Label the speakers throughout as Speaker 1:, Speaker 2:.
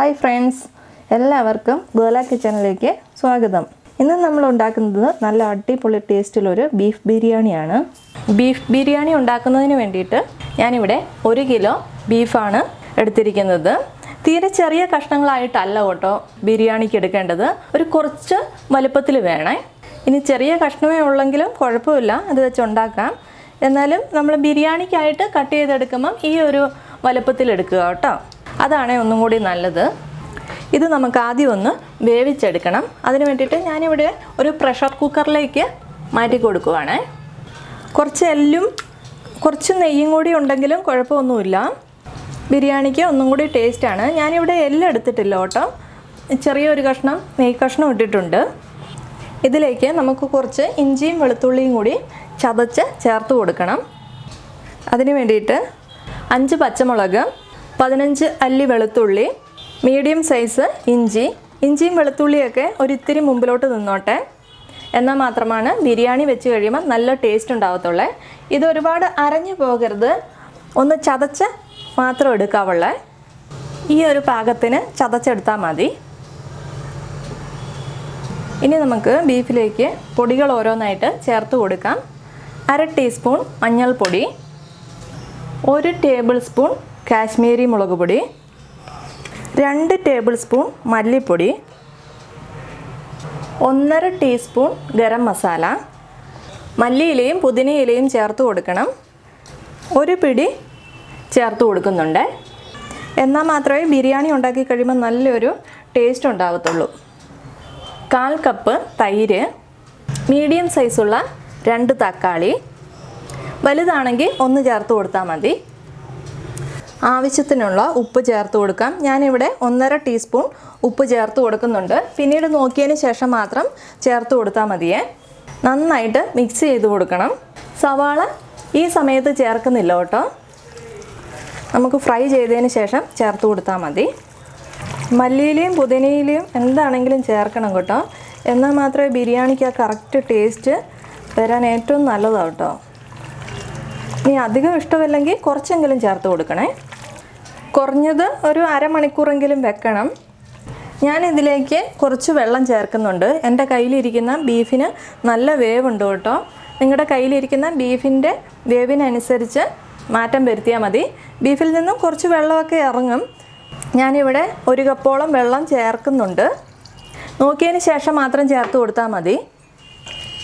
Speaker 1: Hi friends, എല്ലാവർക്കും ഗോല കിച്ചണിലേക്ക് സ്വാഗതം. ഇന്ന് നമ്മൾ ഉണ്ടാക്കുന്നത് നല്ല അടിപൊളി ടേസ്റ്റിലൊരു ബീഫ് ബിരിയാണിയാണ്. ബീഫ് ബിരിയാണി ഉണ്ടാക്കുന്നതിന് വേണ്ടിയിട്ട് ഞാനിവിടെ 1 കിലോ ബീഫാണ് എടുത്തിരിക്കുന്നത്. തീരെ ചെറിയ കഷ്ണങ്ങളായിട്ടല്ല കേട്ടോ ബിരിയാണിക്ക് എടുക്കേണ്ടത്, ഒരു കുറച്ച് വലുപ്പത്തിൽ വേണേ. ഇനി ചെറിയ കഷ്ണമേ ഉള്ളെങ്കിലും കുഴപ്പമില്ല, അത് വെച്ച് ഉണ്ടാക്കാം. എന്നാലും നമ്മൾ ബിരിയാണിക്കായിട്ട് കട്ട് ചെയ്തെടുക്കുമ്പം ഈ ഒരു വലുപ്പത്തിൽ എടുക്കുക കേട്ടോ, അതാണ് ഒന്നും കൂടി നല്ലത്. ഇത് നമുക്ക് ആദ്യം ഒന്ന് വേവിച്ചെടുക്കണം. അതിന് വേണ്ടിയിട്ട് ഞാനിവിടെ ഒരു പ്രഷർ കുക്കറിലേക്ക് മാറ്റി കൊടുക്കുവാണ്. കുറച്ച് എല്ലും കുറച്ച് നെയ്യും കൂടി ഉണ്ടെങ്കിലും കുഴപ്പമൊന്നുമില്ല, ബിരിയാണിക്ക് ഒന്നും കൂടി ടേസ്റ്റാണ്. ഞാനിവിടെ എല്ല് എടുത്തിട്ടില്ല കേട്ടോ, ചെറിയൊരു കഷ്ണം നെയ്യ് കഷ്ണം ഇട്ടിട്ടുണ്ട്. ഇതിലേക്ക് നമുക്ക് കുറച്ച് ഇഞ്ചിയും വെളുത്തുള്ളിയും കൂടി ചതച്ച് ചേർത്ത് കൊടുക്കണം. അതിന് വേണ്ടിയിട്ട് 5 പച്ചമുളക്, 15 അല്ലി വെളുത്തുള്ളി, മീഡിയം സൈസ് ഇഞ്ചിയും വെളുത്തുള്ളിയൊക്കെ ഒരിത്തിരി മുമ്പിലോട്ട് നിന്നോട്ടെ, എന്നാൽ മാത്രമാണ് ബിരിയാണി വെച്ച് കഴിയുമ്പോൾ നല്ല ടേസ്റ്റ് ഉണ്ടാകത്തുള്ളേ. ഇത് ഒരുപാട് അരഞ്ഞു പോകരുത്, ഒന്ന് ചതച്ച് മാത്രം എടുക്കാവുള്ളേ. ഈ ഒരു പാകത്തിന് ചതച്ചെടുത്താൽ മതി. ഇനി നമുക്ക് ബീഫിലേക്ക് പൊടികൾ ഓരോന്നായിട്ട് ചേർത്ത് കൊടുക്കാം. 1/2 ടീസ്പൂൺ മഞ്ഞൾപ്പൊടി, 1 ടേബിൾ സ്പൂൺ കാശ്മീരി മുളക് പൊടി, 2 ടേബിൾ സ്പൂൺ മല്ലിപ്പൊടി, 1/2 ടീസ്പൂൺ ഗരം മസാല, മല്ലിയിലയും പുതിനയിലയും ചേർത്ത് കൊടുക്കണം. 1 പിടി ചേർത്ത് കൊടുക്കുന്നുണ്ട്, എന്നാൽ മാത്രമേ ബിരിയാണി ഉണ്ടാക്കി കഴിയുമ്പോൾ നല്ലൊരു ടേസ്റ്റ് ഉണ്ടാകത്തുള്ളൂ. 1/4 കപ്പ് തൈര്, മീഡിയം സൈസുള്ള 2 തക്കാളി, വലുതാണെങ്കിൽ 1 ചേർത്ത് കൊടുത്താൽ മതി. ആവശ്യത്തിനുള്ള ഉപ്പ് ചേർത്ത് കൊടുക്കാം. ഞാനിവിടെ 1/2 ടീസ്പൂൺ ഉപ്പ് ചേർത്ത് കൊടുക്കുന്നുണ്ട്. പിന്നീട് നോക്കിയതിന് ശേഷം മാത്രം ചേർത്ത് കൊടുത്താൽ മതിയേ. നന്നായിട്ട് മിക്സ് ചെയ്ത് കൊടുക്കണം. സവാള ഈ സമയത്ത് ചേർക്കുന്നില്ല കേട്ടോ, നമുക്ക് ഫ്രൈ ചെയ്തതിന് ശേഷം ചേർത്ത് കൊടുത്താൽ മതി. മല്ലിയിലയും പുതിനയിലയും എന്താണെങ്കിലും ചേർക്കണം കേട്ടോ, എന്നാൽ മാത്രമേ ബിരിയാണിക്ക് ആ കറക്റ്റ് ടേസ്റ്റ് വരാൻ ഏറ്റവും നല്ലതാണ് കേട്ടോ. ഇനി അധികം ഇഷ്ടമില്ലെങ്കിൽ കുറച്ചെങ്കിലും ചേർത്ത് കൊടുക്കണേ. കുറഞ്ഞത് ഒരു അരമണിക്കൂറെങ്കിലും വെക്കണം. ഞാനിതിലേക്ക് കുറച്ച് വെള്ളം ചേർക്കുന്നുണ്ട്. എൻ്റെ കയ്യിലിരിക്കുന്ന ബീഫിന് നല്ല വേവുണ്ട് കേട്ടോ. നിങ്ങളുടെ കയ്യിലിരിക്കുന്ന ബീഫിൻ്റെ വേവിനനുസരിച്ച് മാറ്റം വരുത്തിയാൽ മതി. ബീഫിൽ നിന്നും കുറച്ച് വെള്ളമൊക്കെ ഇറങ്ങും. ഞാനിവിടെ 1 കപ്പോളം വെള്ളം ചേർക്കുന്നുണ്ട്. നോക്കിയതിന് ശേഷം മാത്രം ചേർത്ത് കൊടുത്താൽ മതി.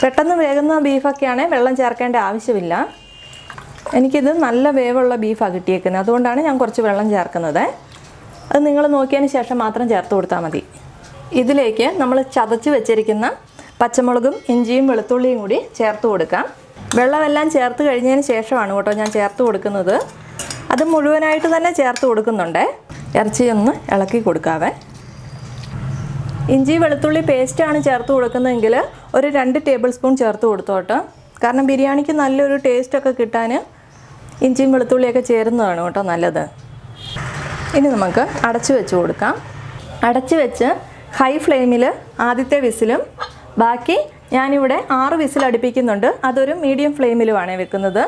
Speaker 1: പെട്ടെന്ന് വേകുന്ന ബീഫൊക്കെയാണെങ്കിൽ വെള്ളം ചേർക്കേണ്ട ആവശ്യമില്ല. എനിക്കിത് നല്ല വേവുള്ള ബീഫാണ് കിട്ടിയേക്കുന്നത്, അതുകൊണ്ടാണ് ഞാൻ കുറച്ച് വെള്ളം ചേർക്കുന്നത്. അത് നിങ്ങൾ നോക്കിയതിന് ശേഷം മാത്രം ചേർത്ത് കൊടുത്താൽ മതി. ഇതിലേക്ക് നമ്മൾ ചതച്ച് വെച്ചിരിക്കുന്ന പച്ചമുളകും ഇഞ്ചിയും വെളുത്തുള്ളിയും കൂടി ചേർത്ത് കൊടുക്കാം. വെള്ളമെല്ലാം ചേർത്ത് കഴിഞ്ഞതിന് ശേഷമാണ് കേട്ടോ ഞാൻ ചേർത്ത് കൊടുക്കുന്നത്. അത് മുഴുവനായിട്ട് തന്നെ ചേർത്ത് കൊടുക്കുന്നുണ്ട്. ഇറച്ചിയൊന്ന് ഇളക്കി കൊടുക്കാവേ. ഇഞ്ചി വെളുത്തുള്ളി പേസ്റ്റാണ് ചേർത്ത് കൊടുക്കുന്നതെങ്കിൽ ഒരു 2 ടേബിൾ സ്പൂൺ ചേർത്ത് കൊടുത്തോട്ടോ, കാരണം ബിരിയാണിക്ക് നല്ലൊരു ടേസ്റ്റൊക്കെ കിട്ടാൻ ഇഞ്ചിയും വെളുത്തുള്ളിയൊക്കെ ചേരുന്നതാണ് കേട്ടോ നല്ലത്. ഇനി നമുക്ക് അടച്ചു വെച്ച് കൊടുക്കാം. അടച്ചു വെച്ച് ഹൈ ഫ്ലെയിമിൽ ആദ്യത്തെ വിസിലും ബാക്കി ഞാനിവിടെ 6 വിസിൽ അടുപ്പിക്കുന്നുണ്ട്. അതൊരു മീഡിയം ഫ്ലെയിമിലുമാണ് വെക്കുന്നത്.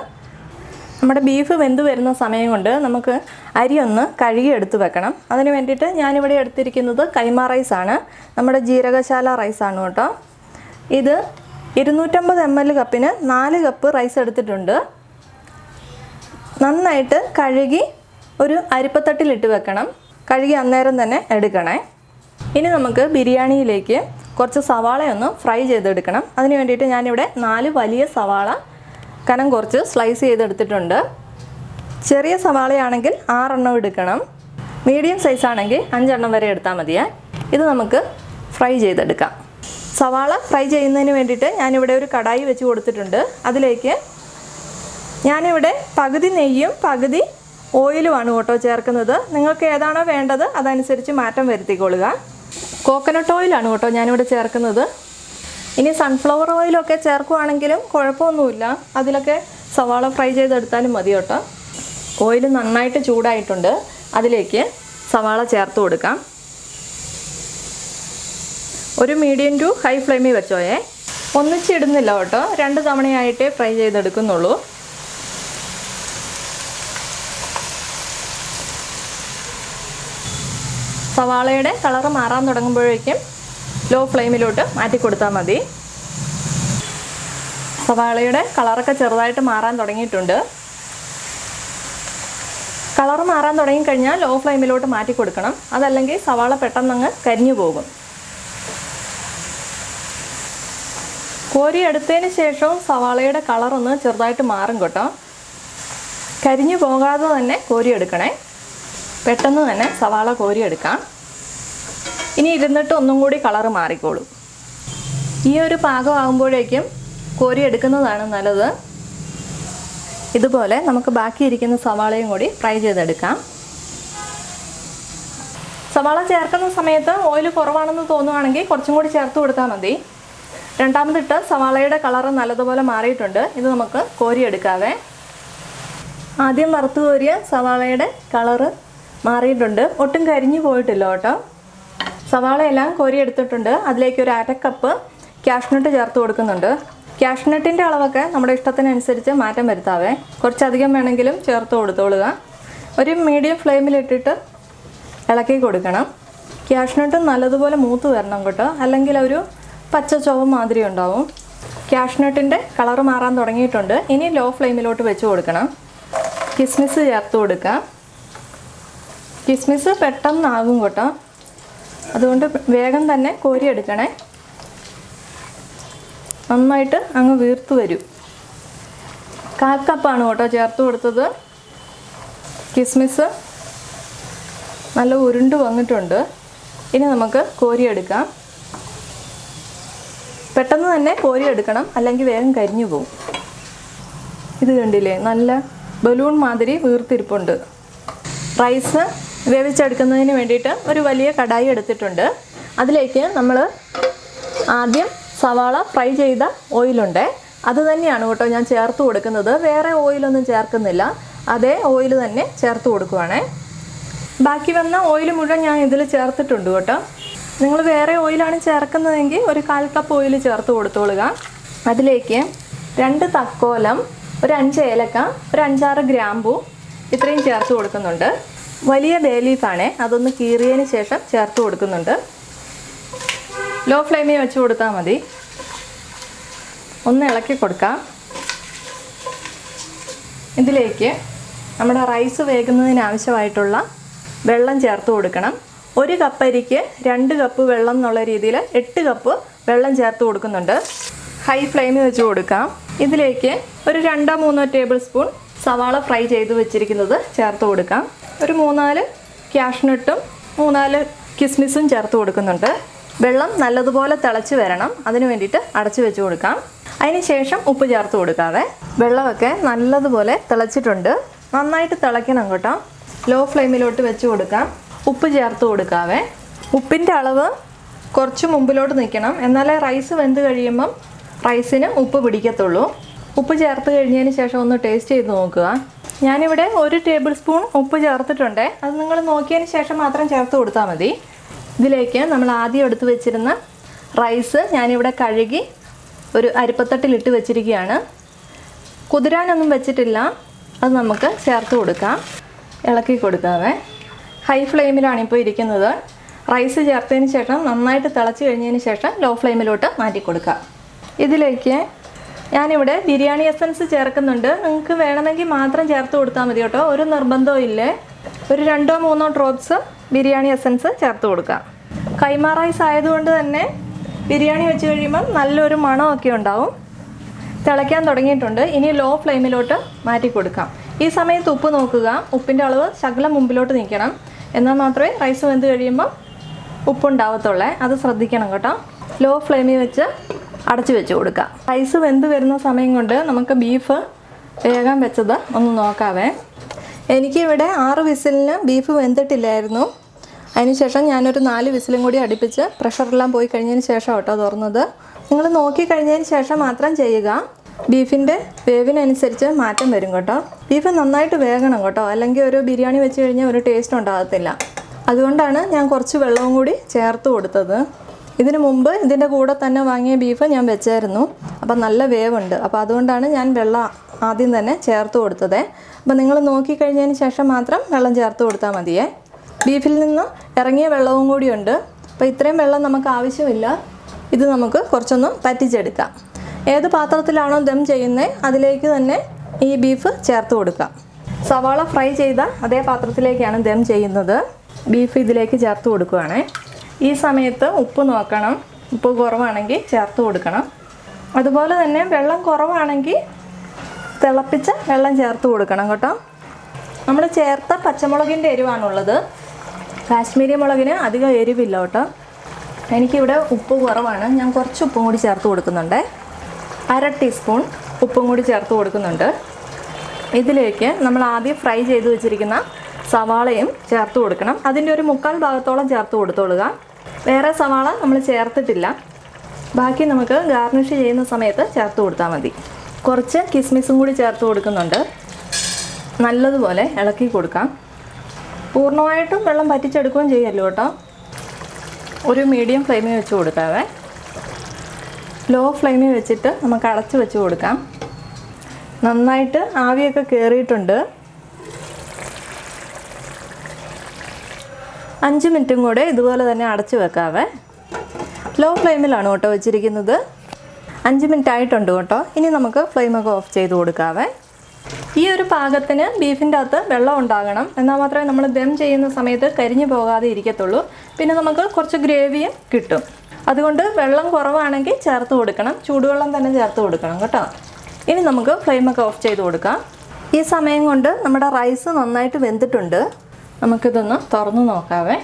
Speaker 1: നമ്മുടെ ബീഫ് വെന്ത് വരുന്ന സമയം കൊണ്ട് നമുക്ക് അരി ഒന്ന് കഴുകി എടുത്ത് വെക്കണം. അതിന് വേണ്ടിയിട്ട് ഞാനിവിടെ എടുത്തിരിക്കുന്നത് കൈമ റൈസാണ്, നമ്മുടെ ജീരകശാല റൈസാണ് കേട്ടോ. ഇത് 250 ml കപ്പിന് 4 കപ്പ് റൈസ് എടുത്തിട്ടുണ്ട്. നന്നായിട്ട് കഴുകി ഒരു അരിപ്പത്തട്ടിലിട്ട് വെക്കണം. കഴുകി അന്നേരം തന്നെ എടുക്കണേ. ഇനി നമുക്ക് ബിരിയാണിയിലേക്ക് കുറച്ച് സവാളയൊന്ന് ഫ്രൈ ചെയ്തെടുക്കണം. അതിന് വേണ്ടിയിട്ട് ഞാനിവിടെ 4 വലിയ സവാള കനം കുറച്ച് സ്ലൈസ് ചെയ്തെടുത്തിട്ടുണ്ട്. ചെറിയ സവാളയാണെങ്കിൽ 6 എണ്ണം എടുക്കണം. മീഡിയം സൈസ് ആണെങ്കിൽ 5 എണ്ണം വരെ എടുത്താൽ മതിയേ. ഇത് നമുക്ക് ഫ്രൈ ചെയ്തെടുക്കാം. സവാള ഫ്രൈ ചെയ്യുന്നതിന് വേണ്ടിയിട്ട് ഞാനിവിടെ ഒരു കടായി വെച്ച് കൊടുത്തിട്ടുണ്ട്. അതിലേക്ക് ഞാനിവിടെ പകുതി നെയ്യും പകുതി ഓയിലുമാണ് കേട്ടോ ചേർക്കുന്നത്. നിങ്ങൾക്ക് ഏതാണോ വേണ്ടത് അതനുസരിച്ച് മാറ്റം വരുത്തിക്കൊള്ളുക. കോക്കനട്ട് ഓയിലാണ് കേട്ടോ ഞാനിവിടെ ചേർക്കുന്നത്. ഇനി സൺഫ്ലവർ ഓയിലൊക്കെ ചേർക്കുകയാണെങ്കിലും കുഴപ്പമൊന്നുമില്ല, അതിലൊക്കെ സവാള ഫ്രൈ ചെയ്തെടുത്താലും മതി കേട്ടോ. ഓയിൽ നന്നായിട്ട് ചൂടായിട്ടുണ്ട്. അതിലേക്ക് സവാള ചേർത്ത് കൊടുക്കാം. ഒരു മീഡിയം ടു ഹൈ ഫ്ലെയിമിൽ വെച്ചോയേ. ഒന്നിച്ചിടുന്നില്ല കേട്ടോ, 2 തവണയായിട്ടേ ഫ്രൈ ചെയ്തെടുക്കുന്നുള്ളൂ. സവാളയുടെ കളറ് മാറാൻ തുടങ്ങുമ്പോഴേക്കും ലോ ഫ്ലെയിമിലോട്ട് മാറ്റി കൊടുത്താൽ മതി. സവാളയുടെ കളറൊക്കെ ചെറുതായിട്ട് മാറാൻ തുടങ്ങിയിട്ടുണ്ട്. കളർ മാറാൻ തുടങ്ങിക്കഴിഞ്ഞാൽ ലോ ഫ്ലെയിമിലോട്ട് മാറ്റി കൊടുക്കണം. അതല്ലെങ്കിൽ സവാള പെട്ടെന്നങ്ങ് കരിഞ്ഞു പോകും. കോരി എടുത്തതിന് ശേഷവും സവാളയുടെ കളറൊന്ന് ചെറുതായിട്ട് മാറും കേട്ടോ. കരിഞ്ഞു പോകാതെ തന്നെ കോരിയെടുക്കണേ. പെട്ടെന്ന് തന്നെ സവാള കോരിയെടുക്കാം. ഇനി ഇരുന്നിട്ട് ഒന്നും കൂടി കളറ് മാറിക്കോളും. ഈ ഒരു പാകമാകുമ്പോഴേക്കും കോരിയെടുക്കുന്നതാണ് നല്ലത്. ഇതുപോലെ നമുക്ക് ബാക്കിയിരിക്കുന്ന സവാളയും കൂടി ഫ്രൈ ചെയ്തെടുക്കാം. സവാള ചേർക്കുന്ന സമയത്ത് ഓയിൽ കുറവാണെന്ന് തോന്നുവാണെങ്കിൽ കുറച്ചും കൂടി ചേർത്ത് കൊടുത്താൽ മതി. രണ്ടാമതിട്ട് സവാളയുടെ കളറ് നല്ലതുപോലെ മാറിയിട്ടുണ്ട്. ഇത് നമുക്ക് കോരിയെടുക്കാവേ. ആദ്യം വറുത്ത് കോരിയ സവാളയുടെ കളറ് മാറിയിട്ടുണ്ട്. ഒട്ടും കരിഞ്ഞു പോയിട്ടില്ല കേട്ടോ. സവാളയെല്ലാം കോരിയെടുത്തിട്ടുണ്ട്. അതിലേക്ക് ഒരു 1/2 കപ്പ് കാഷ്നട്ട് ചേർത്ത് കൊടുക്കുന്നുണ്ട്. കാഷ്നട്ടിൻ്റെ അളവൊക്കെ നമ്മുടെ ഇഷ്ടത്തിനനുസരിച്ച് മാറ്റം വരുത്താവേ. കുറച്ചധികം വേണമെങ്കിലും ചേർത്ത് കൊടുത്തോളുക. ഒരു മീഡിയം ഫ്ലെയിമിലിട്ടിട്ട് ഇളക്കി കൊടുക്കണം. കാഷ്നട്ട് നല്ലതുപോലെ മൂത്ത് വരണം കേട്ടോ, അല്ലെങ്കിൽ ഒരു പച്ച ചുവ മാതിരി ഉണ്ടാവും. കാഷ്നട്ടിൻ്റെ കളറ് മാറാൻ തുടങ്ങിയിട്ടുണ്ട്. ഇനി ലോ ഫ്ലെയിമിലോട്ട് വെച്ച് കൊടുക്കണം. കിസ്മിസ് ചേർത്ത് കൊടുക്കാം. കിസ്മിസ് പെട്ടെന്നാകും കേട്ടോ, അതുകൊണ്ട് വേഗം തന്നെ കോരിയെടുക്കണേ. നന്നായിട്ട് അങ്ങ് വീർത്ത് വരും. 1/4 കപ്പാണ് കേട്ടോ ചേർത്ത് കൊടുത്തത്. കിസ്മിസ് നല്ല ഉരുണ്ട് വന്നിട്ടുണ്ട്. ഇനി നമുക്ക് കോരിയെടുക്കാം. പെട്ടെന്ന് തന്നെ കോരിയെടുക്കണം, അല്ലെങ്കിൽ വേഗം കരിഞ്ഞു പോകും. ഇത് കണ്ടില്ലേ, നല്ല ബലൂൺ മാതിരി വീർത്തിരിപ്പുണ്ട്. റൈസ് വേവിച്ചെടുക്കുന്നതിന് വേണ്ടിയിട്ട് ഒരു വലിയ കടായി എടുത്തിട്ടുണ്ട്. അതിലേക്ക് നമ്മൾ ആദ്യം സവാള ഫ്രൈ ചെയ്ത ഓയിലുണ്ട്, അത് തന്നെയാണ് കേട്ടോ ഞാൻ ചേർത്ത് കൊടുക്കുന്നത്. വേറെ ഓയിലൊന്നും ചേർക്കുന്നില്ല, അതേ ഓയിൽ തന്നെ ചേർത്ത് കൊടുക്കുവാണേ. ബാക്കി വന്ന ഓയിൽ മുഴുവൻ ഞാൻ ഇതിൽ ചേർത്തിട്ടുണ്ട് കേട്ടോ. നിങ്ങൾ വേറെ ഓയിലാണ് ചേർക്കുന്നതെങ്കിൽ ഒരു 1/4 കപ്പ് ഓയിൽ ചേർത്ത് കൊടുത്തോളുക. അതിലേക്ക് 2 തക്കോലം, ഒരു 5 ഏലക്ക, ഒരു 5-6 ഗ്രാമ്പൂ ഇത്രയും ചേർത്ത് കൊടുക്കുന്നുണ്ട്. വലിയ ബേ ലീഫാണേ, അതൊന്ന് കീറിയതിന് ശേഷം ചേർത്ത് കൊടുക്കുന്നുണ്ട്. ലോ ഫ്ലെയിമിൽ വെച്ച് കൊടുത്താൽ മതി. ഒന്ന് ഇളക്കി കൊടുക്കാം. ഇതിലേക്ക് നമ്മുടെ റൈസ് വേകുന്നതിന് ആവശ്യമായിട്ടുള്ള വെള്ളം ചേർത്ത് കൊടുക്കണം. 1 കപ്പ് അരിക്ക് 2 കപ്പ് വെള്ളം എന്നുള്ള രീതിയിൽ 8 കപ്പ് വെള്ളം ചേർത്ത് കൊടുക്കുന്നുണ്ട്. ഹൈ ഫ്ലെയിമിൽ വെച്ച് കൊടുക്കാം. ഇതിലേക്ക് ഒരു 2-3 ടേബിൾ സ്പൂൺ സവാള ഫ്രൈ ചെയ്ത് വെച്ചിരിക്കുന്നത് ചേർത്ത് കൊടുക്കാം. ഒരു 3-4 കാഷ്നട്ടും 3-4 കിസ്മിസും ചേർത്ത് കൊടുക്കുന്നുണ്ട്. വെള്ളം നല്ലതുപോലെ തിളച്ച് വരണം, അതിന് വേണ്ടിയിട്ട് അടച്ചു വെച്ച് കൊടുക്കാം. അതിന് ശേഷം ഉപ്പ് ചേർത്ത് കൊടുക്കാവേ. വെള്ളമൊക്കെ നല്ലതുപോലെ തിളച്ചിട്ടുണ്ട്. നന്നായിട്ട് തിളയ്ക്കണം കേട്ടോ. ലോ ഫ്ലെയിമിലോട്ട് വെച്ച് കൊടുക്കാം. ഉപ്പ് ചേർത്ത് കൊടുക്കാവേ. ഉപ്പിൻ്റെ അളവ് കുറച്ച് മുമ്പിലോട്ട് നിൽക്കണം, എന്നാലേ റൈസ് വെന്ത് കഴിയുമ്പം റൈസിന് ഉപ്പ് പിടിക്കത്തുള്ളൂ. ഉപ്പ് ചേർത്ത് കഴിഞ്ഞതിന് ശേഷം ഒന്ന് ടേസ്റ്റ് ചെയ്ത് നോക്കുക. ഞാനിവിടെ 1 ടേബിൾ സ്പൂൺ ഉപ്പ് ചേർത്തിട്ടുണ്ട്. അത് നിങ്ങൾ നോക്കിയതിന് ശേഷം മാത്രം ചേർത്ത് കൊടുത്താൽ മതി. ഇതിലേക്ക് നമ്മൾ ആദ്യം എടുത്ത് വെച്ചിരുന്ന റൈസ് ഞാനിവിടെ കഴുകി ഒരു അരിപ്പത്തട്ടിലിട്ട് വെച്ചിരിക്കുകയാണ്. കുതിരാനൊന്നും വെച്ചിട്ടില്ല. അത് നമുക്ക് ചേർത്ത് കൊടുക്കാം. ഇളക്കി കൊടുക്കാവേ. ഹൈ ഫ്ലെയിമിലാണ് ഇപ്പോൾ ഇരിക്കുന്നത്. റൈസ് ചേർത്തതിന് ശേഷം നന്നായിട്ട് തിളച്ച് കഴിഞ്ഞതിന് ശേഷം ലോ ഫ്ലെയിമിലോട്ട് മാറ്റി കൊടുക്കാം. ഇതിലേക്ക് ഞാനിവിടെ ബിരിയാണി എസൻസ് ചേർക്കുന്നുണ്ട്. നിങ്ങൾക്ക് വേണമെങ്കിൽ മാത്രം ചേർത്ത് കൊടുത്താൽ മതി കേട്ടോ, ഒരു നിർബന്ധവും ഇല്ലേ. ഒരു 2-3 ഡ്രോപ്സ് ബിരിയാണി എസൻസ് ചേർത്ത് കൊടുക്കാം. കൈമ റൈസ് ആയതുകൊണ്ട് തന്നെ ബിരിയാണി വെച്ച് കഴിയുമ്പം നല്ലൊരു മണമൊക്കെ ഉണ്ടാവും. തിളയ്ക്കാൻ തുടങ്ങിയിട്ടുണ്ട്. ഇനി ലോ ഫ്ലെയിമിലോട്ട് മാറ്റി കൊടുക്കാം. ഈ സമയത്ത് ഉപ്പ് നോക്കുക. ഉപ്പിൻ്റെ അളവ് ശകലം മുമ്പിലോട്ട് നിൽക്കണം, എന്നാൽ മാത്രമേ റൈസ് വെന്ത് കഴിയുമ്പോൾ ഉപ്പുണ്ടാവത്തുള്ളേ. അത് ശ്രദ്ധിക്കണം കേട്ടോ. ലോ ഫ്ലെയിമിൽ വെച്ച് അടച്ചു വെച്ച് കൊടുക്കാം. റൈസ് വെന്ത് വരുന്ന സമയം കൊണ്ട് നമുക്ക് ബീഫ് വേഗം വെച്ചത് ഒന്ന് നോക്കാവേ. എനിക്കിവിടെ 6 വിസിലിന് ബീഫ് വെന്തിട്ടില്ലായിരുന്നു. അതിനുശേഷം ഞാനൊരു 4 വിസിലും കൂടി അടുപ്പിച്ച് പ്രഷറെല്ലാം പോയി കഴിഞ്ഞതിന് ശേഷം കേട്ടോ തുറന്നത്. നിങ്ങൾ നോക്കി കഴിഞ്ഞതിന് ശേഷം മാത്രം ചെയ്യുക. ബീഫിൻ്റെ വേവിനനുസരിച്ച് മാറ്റം വരും കേട്ടോ. ബീഫ് നന്നായിട്ട് വേകണം കേട്ടോ, അല്ലെങ്കിൽ ഒരു ബിരിയാണി വെച്ച് കഴിഞ്ഞാൽ ഒരു ടേസ്റ്റ് ഉണ്ടാകത്തില്ല. അതുകൊണ്ടാണ് ഞാൻ കുറച്ച് വെള്ളവും കൂടി ചേർത്ത് കൊടുത്തത്. ഇതിന് മുമ്പ് ഇതിൻ്റെ കൂടെ തന്നെ വാങ്ങിയ ബീഫ് ഞാൻ വെച്ചായിരുന്നു. അപ്പം നല്ല വേവുണ്ട്. അപ്പോൾ അതുകൊണ്ടാണ് ഞാൻ വെള്ളം ആദ്യം തന്നെ ചേർത്ത് കൊടുത്തത്. അപ്പോൾ നിങ്ങൾ നോക്കിക്കഴിഞ്ഞതിന് ശേഷം മാത്രം വെള്ളം ചേർത്ത് കൊടുത്താൽ മതിയേ. ബീഫിൽ നിന്ന് ഇറങ്ങിയ വെള്ളവും കൂടിയുണ്ട്. അപ്പോൾ ഇത്രയും വെള്ളം നമുക്ക് ആവശ്യമില്ല. ഇത് നമുക്ക് കുറച്ചൊന്ന് പറ്റിച്ചെടുക്കാം. ഏത് പാത്രത്തിലാണോ ദം ചെയ്യുന്നത് അതിലേക്ക് തന്നെ ഈ ബീഫ് ചേർത്ത് കൊടുക്കാം. സവാള ഫ്രൈ ചെയ്ത അതേ പാത്രത്തിലേക്കാണ് ദം ചെയ്യുന്നത്. ബീഫ് ഇതിലേക്ക് ചേർത്ത് കൊടുക്കുകയാണ്. ഈ സമയത്ത് ഉപ്പ് നോക്കണം. ഉപ്പ് കുറവാണെങ്കിൽ ചേർത്ത് കൊടുക്കണം. അതുപോലെ തന്നെ വെള്ളം കുറവാണെങ്കിൽ തിളപ്പിച്ച വെള്ളം ചേർത്ത് കൊടുക്കണം കേട്ടോ. നമ്മൾ ചേർത്ത പച്ചമുളകിൻ്റെ എരിവാണുള്ളത്. കാശ്മീരി മുളകിന് അധികം എരിവില്ല കേട്ടോ. എനിക്കിവിടെ ഉപ്പ് കുറവാണ്. ഞാൻ കുറച്ച് ഉപ്പും കൂടി ചേർത്ത് കൊടുക്കുന്നുണ്ട്. 1/2 ടീസ്പൂൺ ഉപ്പും കൂടി ചേർത്ത് കൊടുക്കുന്നുണ്ട്. ഇതിലേക്ക് നമ്മൾ ആദ്യം ഫ്രൈ ചെയ്ത് വെച്ചിരിക്കുന്ന സവാളയും ചേർത്ത് കൊടുക്കണം. അതിൻ്റെ ഒരു 1/4 ഭാഗത്തോളം ചേർത്ത് കൊടുത്തോളുക. വേറെ സവാള നമ്മൾ ചേർത്തിട്ടില്ല. ബാക്കി നമുക്ക് ഗാർണിഷ് ചെയ്യുന്ന സമയത്ത് ചേർത്ത് കൊടുത്താൽ മതി. കുറച്ച് കിസ്മിസും കൂടി ചേർത്ത് കൊടുക്കുന്നുണ്ട്. നല്ലതുപോലെ ഇളക്കി കൊടുക്കാം. പൂർണ്ണമായിട്ടും വെള്ളം പറ്റിച്ചെടുക്കുകയും ചെയ്യല്ലോ കേട്ടോ. ഒരു മീഡിയം ഫ്ലെയിമിൽ വെച്ച് കൊടുക്കാവേ. ലോ ഫ്ലെയിമിൽ വെച്ചിട്ട് നമുക്ക് അടച്ച് വെച്ച് കൊടുക്കാം. നന്നായിട്ട് ആവിയൊക്കെ കയറിയിട്ടുണ്ട്. 5 മിനിറ്റും കൂടെ ഇതുപോലെ തന്നെ അടച്ച് വെക്കാവേ. ലോ ഫ്ലെയിമിലാണ് കേട്ടോ വെച്ചിരിക്കുന്നത്. 5 മിനിറ്റ് ആയിട്ടുണ്ട് കേട്ടോ. ഇനി നമുക്ക് ഫ്ലെയിമൊക്കെ ഓഫ് ചെയ്ത് കൊടുക്കാവേ. ഈ ഒരു പാകത്തിന് ബീഫിൻ്റെ അകത്ത് വെള്ളം ഉണ്ടാകണം. എന്നാൽ മാത്രമേ നമ്മൾ ദം ചെയ്യുന്ന സമയത്ത് കരിഞ്ഞു പോകാതെ ഇരിക്കത്തുള്ളൂ. പിന്നെ നമുക്ക് കുറച്ച് ഗ്രേവിയും കിട്ടും. അതുകൊണ്ട് വെള്ളം കുറവാണെങ്കിൽ ചേർത്ത് കൊടുക്കണം. ചൂടുവെള്ളം തന്നെ ചേർത്ത് കൊടുക്കണം കേട്ടോ. ഇനി നമുക്ക് ഫ്ലെയിമൊക്കെ ഓഫ് ചെയ്ത് കൊടുക്കാം. ഈ സമയം കൊണ്ട് നമ്മുടെ റൈസ് നന്നായിട്ട് വെന്തിട്ടുണ്ട്. നമുക്കിതൊന്ന് തുറന്ന് നോക്കാവേ.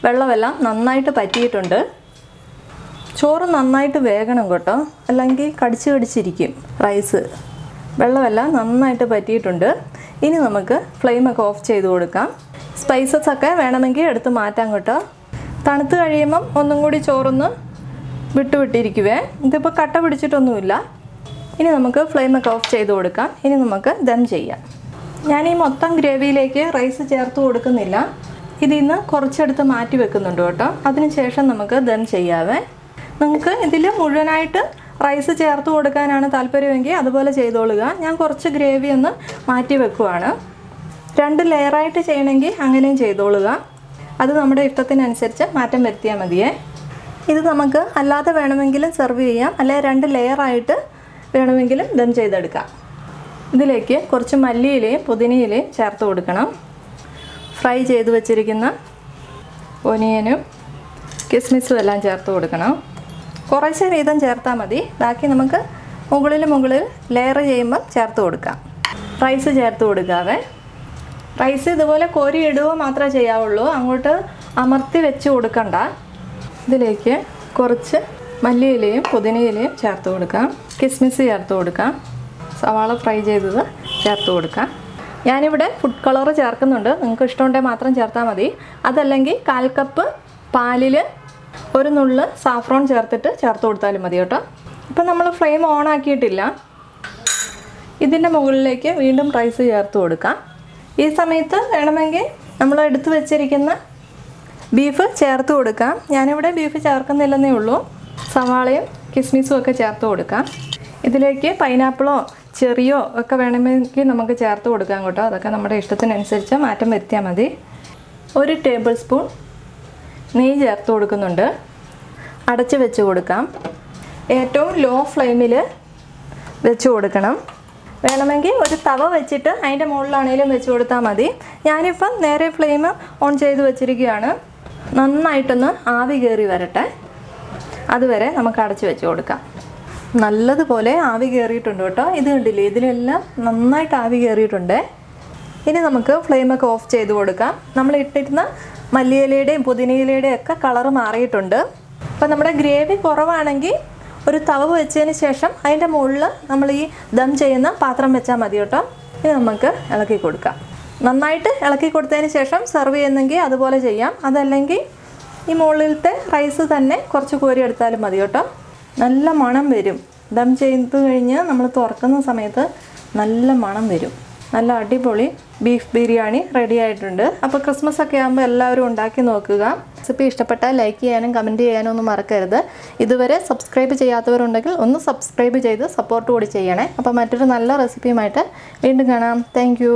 Speaker 1: വെള്ളമെല്ലാം നന്നായിട്ട് പറ്റിയിട്ടുണ്ട്. ചോറ് നന്നായിട്ട് വേകണം കേട്ടോ, അല്ലെങ്കിൽ കടിച്ചിരിക്കും റൈസ്. വെള്ളമെല്ലാം നന്നായിട്ട് പറ്റിയിട്ടുണ്ട്. ഇനി നമുക്ക് ഫ്ലെയിമൊക്കെ ഓഫ് ചെയ്ത് കൊടുക്കാം. സ്പൈസസ് ഒക്കെ വേണമെങ്കിൽ എടുത്ത് മാറ്റാം കേട്ടോ. തണുത്ത് കഴിയുമ്പം ഒന്നും കൂടി ചോറൊന്ന് വിട്ടിരിക്കുവേ. ഇതിപ്പോൾ കട്ട പിടിച്ചിട്ടൊന്നുമില്ല. ഇനി നമുക്ക് ഫ്ലെയിമൊക്കെ ഓഫ് ചെയ്ത് കൊടുക്കാം. ഇനി നമുക്ക് ദം ചെയ്യാം. ഞാൻ ഈ മൊത്തം ഗ്രേവിയിലേക്ക് റൈസ് ചേർത്ത് കൊടുക്കുന്നില്ല. ഇതിൽ നിന്ന് കുറച്ചെടുത്ത് മാറ്റി വെക്കുന്നുണ്ട് കേട്ടോ. അതിന് ശേഷം നമുക്ക് ദം ചെയ്യാവേ. നിങ്ങൾക്ക് ഇതിൽ മുഴുവനായിട്ട് റൈസ് ചേർത്ത് കൊടുക്കാനാണ് താല്പര്യമെങ്കിൽ അതുപോലെ ചെയ്തോളുക. ഞാൻ കുറച്ച് ഗ്രേവി ഒന്ന് മാറ്റി വെക്കുവാണ്. 2 ലെയറായിട്ട് ചെയ്യണമെങ്കിൽ അങ്ങനെയും ചെയ്തോളുക. അത് നമ്മുടെ ഇഷ്ടത്തിനനുസരിച്ച് മാറ്റം വരുത്തിയാൽ മതിയേ. ഇത് നമുക്ക് അല്ലാതെ വേണമെങ്കിലും സെർവ് ചെയ്യാം, അല്ലെങ്കിൽ 2 ലെയറായിട്ട് വേണമെങ്കിലും ദം ചെയ്തെടുക്കാം. ഇതിലേക്ക് കുറച്ച് മല്ലിയിലയും പുതിനയിലയും ചേർത്ത് കൊടുക്കണം. ഫ്രൈ ചെയ്ത് വെച്ചിരിക്കുന്ന ഒനിയനും കിസ്മിസും എല്ലാം ചേർത്ത് കൊടുക്കണം. കുറച്ച് വീതം ചേർത്താൽ മതി. ബാക്കി നമുക്ക് മുകളിൽ ലെയർ ചെയ്യുമ്പോൾ ചേർത്ത് കൊടുക്കാം. റൈസ് ചേർത്ത് കൊടുക്കാവേ. റൈസ് ഇതുപോലെ കോരി ഇടുക മാത്രമേ ചെയ്യാവുള്ളൂ. അങ്ങോട്ട് അമർത്തി വെച്ച് കൊടുക്കണ്ട. ഇതിലേക്ക് കുറച്ച് മല്ലിയിലയും പുതിനയിലയും ചേർത്ത് കൊടുക്കാം. കിസ്മിസ് ചേർത്ത് കൊടുക്കാം. സവാള ഫ്രൈ ചെയ്തത് ചേർത്ത് കൊടുക്കാം. ഞാനിവിടെ ഫുഡ് കളർ ചേർക്കുന്നുണ്ട്. നിങ്ങൾക്ക് ഇഷ്ടമുണ്ടെങ്കിൽ മാത്രം ചേർത്താൽ മതി. അതല്ലെങ്കിൽ 1/4 കപ്പ് പാലിൽ 1 നുള്ള് സാഫ്രോൺ ചേർത്തിട്ട് ചേർത്ത് കൊടുത്താലും മതി കേട്ടോ. ഇപ്പം നമ്മൾ ഫ്ലെയിം ഓൺ ആക്കിയിട്ടില്ല. ഇതിൻ്റെ മുകളിലേക്ക് വീണ്ടും റൈസ് ചേർത്ത് കൊടുക്കാം. ഈ സമയത്ത് വേണമെങ്കിൽ നമ്മൾ എടുത്തു വെച്ചിരിക്കുന്ന ബീഫ് ചേർത്ത് കൊടുക്കാം. ഞാനിവിടെ ബീഫ് ചേർക്കുന്നില്ലെന്നേ ഉള്ളൂ. സവാളയും കിസ്മിസും ഒക്കെ ചേർത്ത് കൊടുക്കാം. ഇതിലേക്ക് പൈനാപ്പിളോ ചെറിയോ ഒക്കെ വേണമെങ്കിൽ നമുക്ക് ചേർത്ത് കൊടുക്കാം കേട്ടോ. അതൊക്കെ നമ്മുടെ ഇഷ്ടത്തിനനുസരിച്ച് മാറ്റം വരുത്തിയാൽ മതി. 1 ടേബിൾ സ്പൂൺ നെയ്യ് ചേർത്ത് കൊടുക്കുന്നുണ്ട്. അടച്ച് വെച്ച് കൊടുക്കാം. ഏറ്റവും ലോ ഫ്ലെയിമിൽ വെച്ച് കൊടുക്കണം. വേണമെങ്കിൽ ഒരു തവ വെച്ചിട്ട് അതിൻ്റെ മുകളിലാണെങ്കിലും വെച്ച് കൊടുത്താൽ മതി. ഞാനിപ്പം നേരെ ഫ്ലെയിം ഓൺ ചെയ്ത് വെച്ചിരിക്കുകയാണ്. നന്നായിട്ടൊന്ന് ആവി കയറി വരട്ടെ. അതുവരെ നമുക്ക് അടച്ച് വെച്ച് കൊടുക്കാം. നല്ലതുപോലെ ആവി കയറിയിട്ടുണ്ട് കേട്ടോ. ഇത് കണ്ടില്ലേ, ഇതിലെല്ലാം നന്നായിട്ട് ആവി കയറിയിട്ടുണ്ട്. ഇനി നമുക്ക് ഫ്ലെയിമൊക്കെ ഓഫ് ചെയ്ത് കൊടുക്കാം. നമ്മൾ ഇട്ടിരുന്ന മല്ലിയിലയുടെയും പുതിനയിലയുടെയും ഒക്കെ കളറ് മാറിയിട്ടുണ്ട്. അപ്പോൾ നമ്മുടെ ഗ്രേവി കുറവാണെങ്കിൽ ഒരു തവ വെച്ചതിന് ശേഷം അതിൻ്റെ മുകളിൽ നമ്മൾ ഈ ദം ചെയ്യുന്ന പാത്രം വെച്ചാൽ മതി കേട്ടോ. ഇനി നമുക്ക് ഇളക്കി കൊടുക്കാം. നന്നായിട്ട് ഇളക്കി കൊടുത്തതിന് ശേഷം സെർവ് ചെയ്യുന്നെങ്കിൽ അതുപോലെ ചെയ്യാം. അതല്ലെങ്കിൽ ഈ മുകളിലത്തെ റൈസ് തന്നെ കുറച്ച് കോരി എടുത്താലും മതി കേട്ടോ. നല്ല മണം വരും. ദം ചെയ്ത് കഴിഞ്ഞ് നമ്മൾ തുറക്കുന്ന സമയത്ത് നല്ല മണം വരും. നല്ല അടിപൊളി ബീഫ് ബിരിയാണി റെഡി ആയിട്ടുണ്ട്. അപ്പോൾ ക്രിസ്മസ് ഒക്കെ ആകുമ്പോൾ എല്ലാവരും ഉണ്ടാക്കി നോക്കുക. റെസിപ്പി ഇഷ്ടപ്പെട്ടാൽ ലൈക്ക് ചെയ്യാനും കമൻറ്റ് ചെയ്യാനും ഒന്നും മറക്കരുത്. ഇതുവരെ സബ്സ്ക്രൈബ് ചെയ്യാത്തവരുണ്ടെങ്കിൽ ഒന്ന് സബ്സ്ക്രൈബ് ചെയ്ത് സപ്പോർട്ട് കൂടി ചെയ്യണേ. അപ്പോൾ മറ്റൊരു നല്ല റെസിപ്പിയുമായിട്ട് വീണ്ടും കാണാം. താങ്ക്